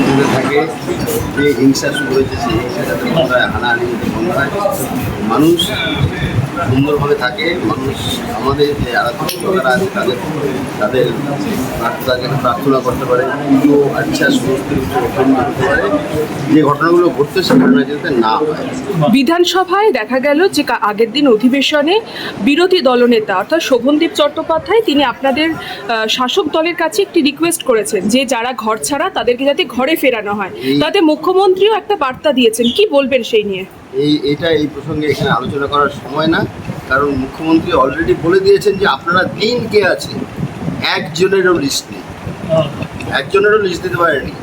দূরে থাকে, যে হিংসা শুরু হয়েছে সেই হিংসা যাতে বন্ধ হয়, হানাহানি যাতে বন্ধ হয়, মানুষ সুন্দরভাবে থাকে। মানুষ আমাদের যে আরাধনা আছে তাদের তাদের প্রার্থনা করতে পারে, পুজো আচ্ছা সমস্ত কিছু অপূর্ণ করতে পারে। যে ঘটনাগুলো ঘটতে সে ঘটনা যাতে না হয়। বিধানসভায় দেখা গেল যে আগের দিন অধিবেশনে বিরোধী দলনেতা অর্থাৎ শোভনদীপ চট্টোপাধ্যায় তিনি আপনাদের শাসক দলের কাছে একটি রিকোয়েস্ট করেছেন যে যারা ঘর ছাড়া তাদেরকে যাতে ঘরে ফেরানো হয়। তাতে মুখ্যমন্ত্রীও একটা বার্তা দিয়েছেন, কি বলবেন সেই নিয়ে? এই প্রসঙ্গে এখানে আলোচনা করার সময় না, কারণ মুখ্যমন্ত্রী অলরেডি বলে দিয়েছেন যে আপনারা দিন কে আছে, একজনেরও লিস্ট নেই, একজনেরও লিস্ট দিতে পারেনি।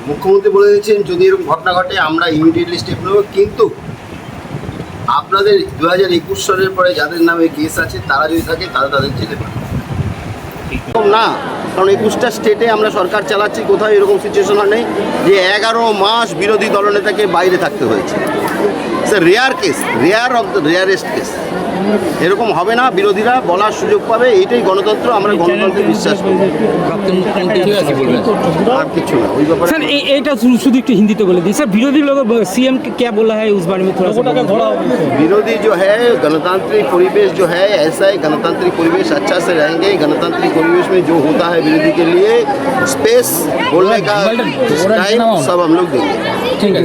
মুখ্যমন্ত্রী বলে দিয়েছেন যদি এরকম ঘটনা ঘটে আমরা ইমিডিয়েটলি স্টেপ নেব, কিন্তু আপনাদের 2021 সালের পরে যাদের নামে কেস আছে তারা যদি থাকে তারা তাদের জেলে পাবে না, কারণ 21টা স্টেটে আমরা সরকার চালাচ্ছি, কোথাও এরকম সিচুয়েশন নেই যে 11 মাস বিরোধী দলনেতাকে বাইরে থাকতে হয়েছে। Rare case, rare of the rarest case. এরকম হবে না, বিরোধীরা বলার সুযোগ পাবে, এইটাই গণতন্ত্র। আমরা গণতন্ত্রে বিশ্বাস করি। আর কিছু না ওই ব্যাপারে। सर এটা শুধু একটু হিন্দিতে বলে দিই सर, विरोधी लोग सीएम क्या बोला है उस बारे में थोड़ा सा। विरोधी जो है गणतांत्रिक परिवेश जो है ऐसा है, गणतांत्रिक परिवेश अच्छा से रहेंगे। गणतांत्रिक परिवेश में जो होता है विरोधी के लिए स्पेस बोलने का टाइम सब हम लोग देंगे। ठीक है।